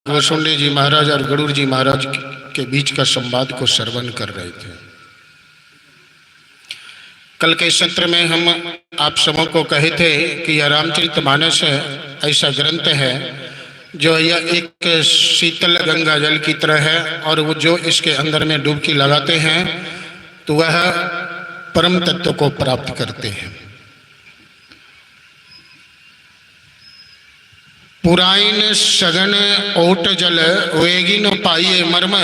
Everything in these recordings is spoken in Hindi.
गोसुंडी जी महाराज और गरुड़ जी महाराज के बीच का संवाद को श्रवण कर रहे थे। कल के सत्र में हम आप सबों को कहे थे कि यह रामचरितमानस ऐसा ग्रंथ है जो यह एक शीतल गंगा जल की तरह है, और वो जो इसके अंदर में डुबकी लगाते हैं तो वह परम तत्व को प्राप्त करते हैं। पुराइन सघन ओट जल वेगी न पाइए मर्म,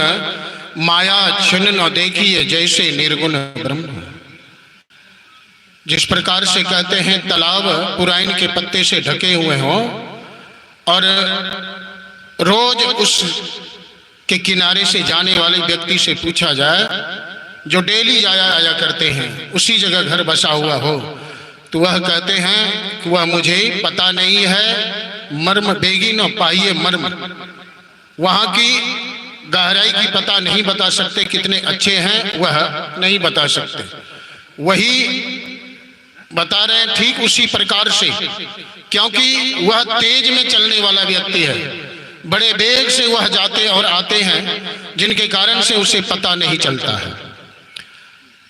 माया छिन न देखिए जैसे निर्गुण ब्रह्म। जिस प्रकार से कहते हैं तालाब पुराइन के पत्ते से ढके हुए हों और रोज उस के किनारे से जाने वाले व्यक्ति से पूछा जाए, जो डेली जाया आया करते हैं, उसी जगह घर बसा हुआ हो, तो वह कहते हैं कि वह मुझे पता नहीं है, मर्म बेगी न पाइए मर्म। वहां की गहराई की पता नहीं बता सकते, कितने अच्छे हैं वह नहीं बता सकते। वही बता रहे हैं ठीक उसी प्रकार से, क्योंकि वह तेज में चलने वाला व्यक्ति है, बड़े वेग से वह जाते और आते हैं, जिनके कारण से उसे पता नहीं चलता है।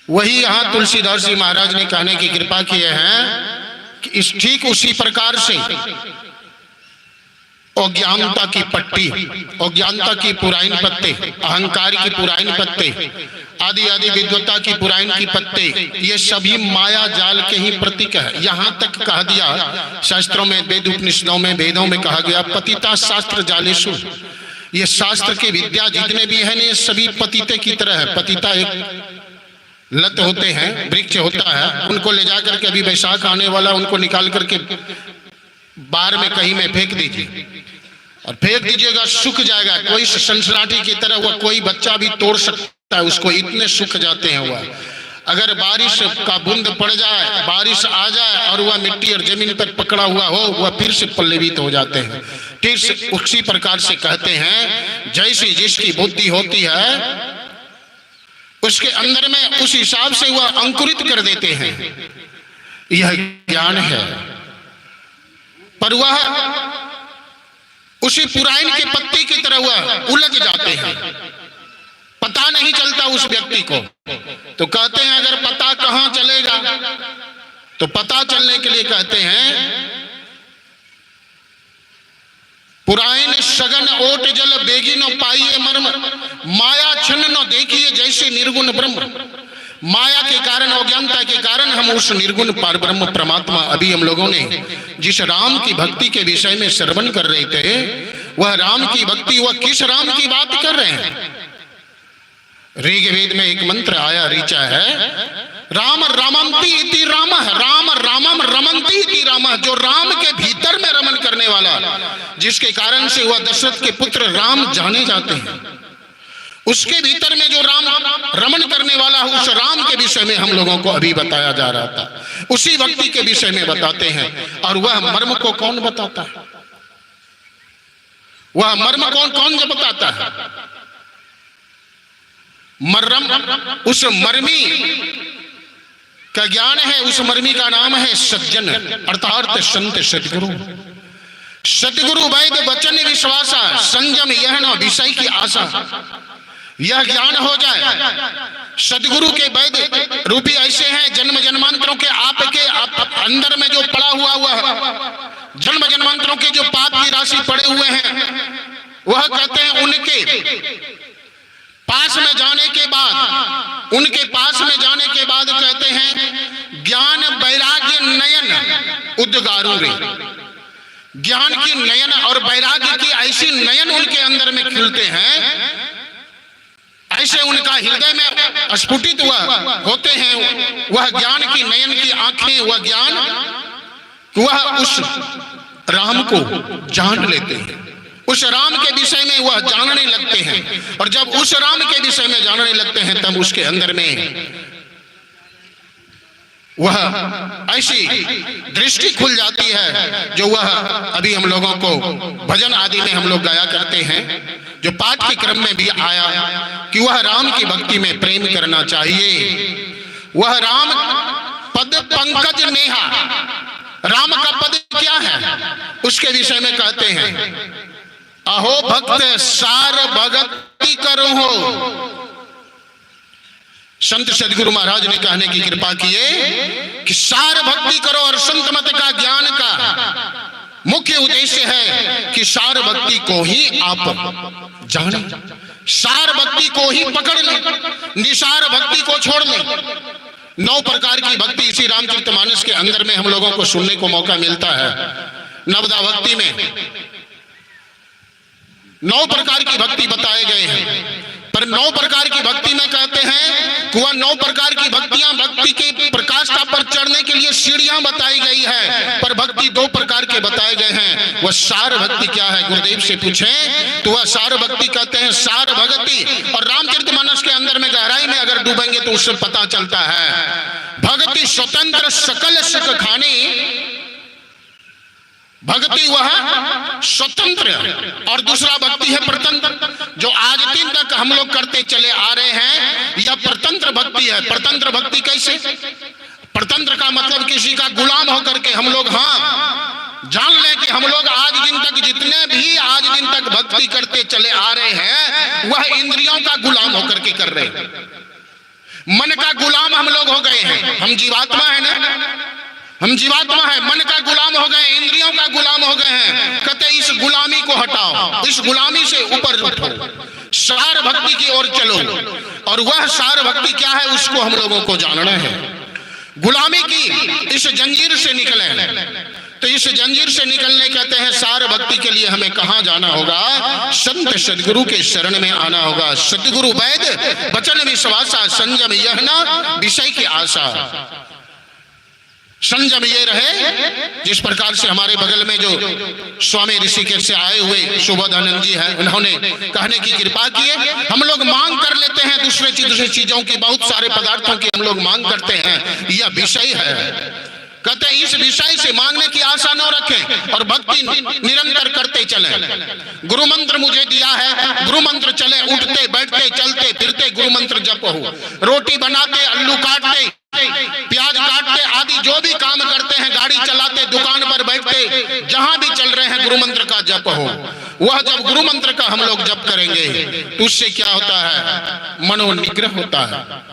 वही यहाँ तुलसीदास जी महाराज ने कहने की कृपा किए हैं कि इस ठीक उसी प्रकार से अज्ञानता की पट्टी, अज्ञानता की पुराइन पत्ते, अहंकार की पुराइन पत्ते, आदि आदि विद्वत्ता की पुराइन की पत्ते, ये सभी माया जाल के ही प्रतीक है। यहाँ तक कह दिया शास्त्रों में, वेद उपनिषदों में, वेदों में कहा गया पतिता शास्त्र जालेषु। ये शास्त्र के विद्या जितने भी हैं ये सभी पतिते की तरह है। पतिता एक लत होते हैं, वृक्ष होता है, उनको ले जाकर के अभी वैशाख आने वाला, उनको निकाल करके बाहर में कहीं में फेंक दीजिए और फेंक दीजिएगा, सूख जाएगा। कोई सनसनाटी की तरह वह कोई बच्चा भी तोड़ सकता है उसको, इतने सूख जाते हैं वह। अगर बारिश का बूंद पड़ जाए, बारिश आ जाए और वह मिट्टी और जमीन पर पकड़ा हुआ हो, वह फिर से पल्लवित हो जाते हैं। ठीक उसी प्रकार से कहते हैं जैसी जिसकी बुद्धि होती है उसके अंदर में उस हिसाब से वह अंकुरित कर देते हैं। यह ज्ञान है, पर वह उसी पुराइन के पत्ते की तरह वह उलझ जाते हैं, पता नहीं चलता उस व्यक्ति को। तो कहते हैं अगर पता कहां चलेगा, तो पता चलने के लिए कहते हैं पुराइन सघन ओट जल बेगी न पाइए मर्म, माया छिन न देखिए जैसे निर्गुण ब्रह्म। माया के कारण, अज्ञानता के कारण हम उस निर्गुण पार ब्रह्म परमात्मा, अभी हम लोगों ने जिस राम की भक्ति के विषय में श्रवण कर रहे थे, वह राम की भक्ति, वह किस राम की बात कर रहे हैं? ऋग्वेद में एक मंत्र आया, ऋचा है, राम रमंती इति राम, राम रामम रमंती इति राम। जो राम के भीतर में रमन करने वाला, जिसके कारण से वह दशरथ के पुत्र राम जाने जाते हैं, उसके भीतर में जो राम रमन करने वाला है, उस राम के विषय में हम लोगों को अभी बताया जा रहा था। उसी भक्ति के विषय में बताते हैं। और वह मर्म को कौन बताता है? वह मर्म कौन जो बताता है? मर्म उस मर्मी का ज्ञान है, उस मर्मी का नाम है सज्जन, अर्थात संत सदगुरु। सदगुरु वैद वचन विश्वासा, संयम यह न विषय की आशा। यह ज्ञान हो जाए, सदगुरु के वैद रूपी ऐसे हैं, जन्म जन्मांतरों के आपके अंदर में जो पड़ा हुआ जन्म जन्मांतरों के जो पाप की राशि पड़े हुए हैं, वह कहते हैं उनके पास में जाने के बाद, उनके पास में जाने के बाद कहते हैं ज्ञान वैराग्य नयन उद्गारू रे। ज्ञान की नयन और वैराग्य की ऐसी नयन उनके अंदर में खिलते हैं, ऐसे उनका हृदय में स्फुटित होते हैं वह ज्ञान की नयन की आंखें, वह ज्ञान, वह उस राम को जान लेते हैं, उस राम के विषय में वह जानने लगते हैं। और जब उस राम के विषय में जानने लगते हैं, तब उसके अंदर में वह ऐसी दृष्टि खुल जाती है जो वह अभी हम लोगों को भजन आदि में हम लोग गाया करते हैं, जो पाठ के क्रम में भी आया कि वह राम की भक्ति में प्रेम करना चाहिए। वह राम पद पंकज नेहा, राम का पद क्या है उसके विषय में कहते हैं अहो भक्त सार भगति करो हो। संत सदगुरु महाराज ने कहने की कृपा किए कि सार भक्ति करो, और संत मत का ज्ञान का मुख्य उद्देश्य है कि सार भक्ति को ही आप जाने, सार भक्ति को ही पकड़ लें, निसार भक्ति को छोड़ लें। 9 प्रकार की भक्ति इसी रामचरितमानस के अंदर में हम लोगों को सुनने को मौका मिलता है। नवदा भक्ति में 9 प्रकार की भक्ति बताए गए हैं, पर 9 प्रकार की भक्ति में कहते हैं कि वह 9 प्रकार की भक्तियां भक्ति के प्रकाष्ठा पर चढ़ने के लिए सीढ़ियां बताई गई है, पर भक्ति 2 प्रकार के बताए गए हैं। वह सार भक्ति क्या है, गुरुदेव से पूछें तो वह सार भक्ति कहते हैं सार भगति। और रामचरितमानस के अंदर में गहराई में अगर डूबेंगे तो उससे पता चलता है भक्ति स्वतंत्र सकल सुख खानी, भक्ति वह स्वतंत्र, और दूसरा भक्ति है परतंत्र, जो आज दिन तक हम लोग करते चले आ रहे हैं। यह परतंत्र भक्ति है। परतंत्र भक्ति कैसे? परतंत्र का मतलब किसी का गुलाम होकर के हम लोग, हाँ जान लें कि हम लोग आज दिन तक जितने भी आज दिन तक भक्ति करते चले आ रहे हैं वह इंद्रियों का गुलाम होकर के कर रहे हैं। मन का गुलाम हम लोग हो गए हैं। हम जीवात्मा है ना, हम जीवात्मा है, मन का गुलाम हो गए, इंद्रियों का गुलाम हो गए हैं। कहते इस गुलामी को हटाओ, इस गुलामी से ऊपर उठो, सार भक्ति की ओर चलो। और वह सार भक्ति क्या है उसको हम लोगों को जानना है। गुलामी की इस जंजीर से निकले, तो इस जंजीर से निकलने कहते हैं सार भक्ति के लिए हमें कहां जाना होगा? संत सदगुरु के शरण में आना होगा। सदगुरु वैद वचन विश्वासा, संयम यह ना विषय की आशा। संयम ये रहे जिस प्रकार से हमारे बगल में जो स्वामी ऋषिकेश से आए हुए सुबोधानंद जी हैं, उन्होंने कहने की कृपा की है। हम लोग मांग कर लेते हैं दूसरे चीजों की, बहुत सारे पदार्थों की हम लोग मांग करते हैं, यह विषय है। कहते हैं इस विषय से मांगने की आशा न रखें और भक्ति निरंतर करते चलें। गुरु मंत्र मुझे दिया है, गुरु मंत्र चले, उठते बैठते चलते फिरते गुरु मंत्र जप हो। रोटी बनाते, आलू काटते, प्याज काटते आदि जो भी काम करते हैं, गाड़ी चलाते, दुकान पर बैठते, जहां भी चल रहे हैं गुरु मंत्र का जप हो। वह जब गुरु मंत्र का हम लोग जप करेंगे तो उससे क्या होता है? मनोनिग्रह होता है।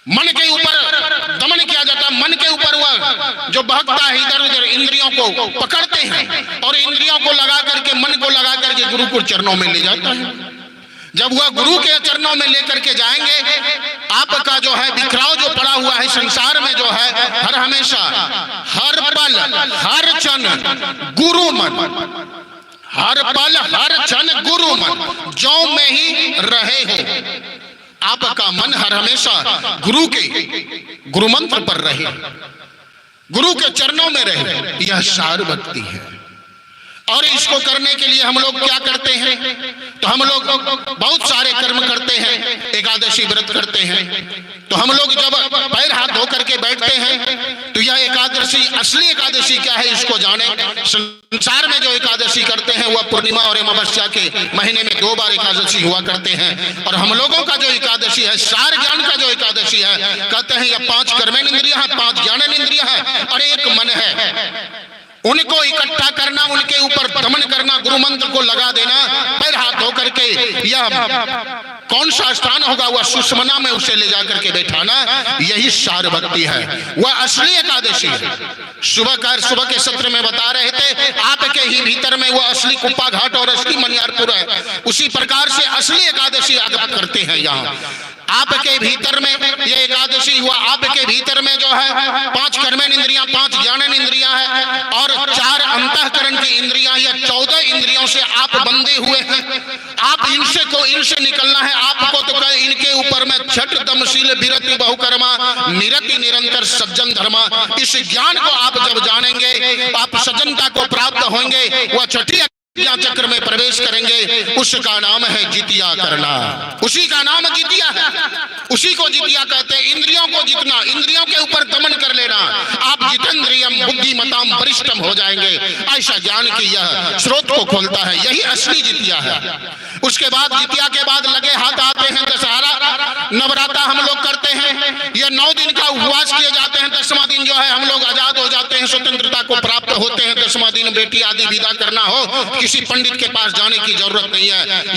मन के ऊपर दमन किया जाता है। मन के ऊपर वह जो बहकता है इधर उधर इंद्रियों को पकड़ते हैं और इंद्रियों को लगा करके, मन को लगा करके गुरु को चरणों में ले जाता है। जब वह गुरु के चरणों में लेकर के जाएंगे, आपका जो है बिखराव जो पड़ा हुआ है संसार में जो है, हर हमेशा हर पल हर क्षण गुरु मन, हर पल हर क्षण गुरु मन जो में ही रहे हो। आपका मन हर हमेशा गुरु के गुरु मंत्र पर रहे, गुरु के चरणों में रहे। यह सार भक्ति है। और इसको करने के लिए हम लोग क्या करते हैं? तो हम लोग बहुत सारे कर्म करते हैं, एकादशी व्रत करते हैं। तो हम लोग जब पैर हाथ धो करके बैठते हैं तो यह एकादशी, असली एकादशी क्या है इसको जाने। संसार में जो एकादशी करते हैं वह पूर्णिमा और अमावस्या के महीने में 2 बार एकादशी हुआ करते हैं। और हम लोगों का जो एकादशी है, सार ज्ञान का जो एकादशी है, कहते हैं यह 5 कर्मेंद्रिय है, 5 ज्ञानेंद्रिय है और 1 मन है। उनको इकट्ठा करना, उनके ऊपर दमन करना, गुरु मंत्र को लगा देना, पैर हाथ धो करके यह कौन सा स्थान होगा वह सुषमना में उसे ले जाकर के बैठाना, यही सार भक्ति है। वह असली एकादशी है। सुबह के सत्र में बता रहे थे आपके ही भीतर में वह असली कुप्पा घाट और असली मनियारपुर है। उसी प्रकार से असली एकादशी आप करते हैं। यहाँ आपके भीतर में यह एकादशी हुआ, आपके भीतर में जो है 5 कर्मेंद्रियां, 5 ज्ञानेंद्रियां है और 4 अंतःकरण की इंद्रियां, या 14 इंद्रियों से आप बंधे हुए हैं। आप इनसे निकलना है। आपको तो कहे इनके ऊपर में छठ दमशील विरति बहुकर्मा निरति निरंतर सज्जन धर्मा। इस ज्ञान को आप जब जानेंगे, आप सज्जनता को प्राप्त होंगे, वह छठी चक्र में प्रवेश करेंगे। उसका नाम है जितिया करना, उसी का नाम जितिया है। उसी को जितिया कहते हैं। इंद्रियों को जितना, इंद्रियों के ऊपर दमन कर लेना, आप जितेंद्रियम बुद्धिमताम वरिष्ठम हो जाएंगे। ऐसा ज्ञान की यह स्रोत को खोलता है, यही असली जितिया है। उसके बाद जितिया के बाद लगे हाथ आते हैं दशहरा, नवरात्रा हम लोग करते हैं। यह 9 दिन का उपवास किए जाते हैं। 10वां दिन जो है हम लोग आजाद हो जाते हैं, स्वतंत्रता को प्राप्त होते हैं। दसवां दिन बेटी आदि विदा करना हो, किसी पंडित के पास जाने की जरूरत नहीं है।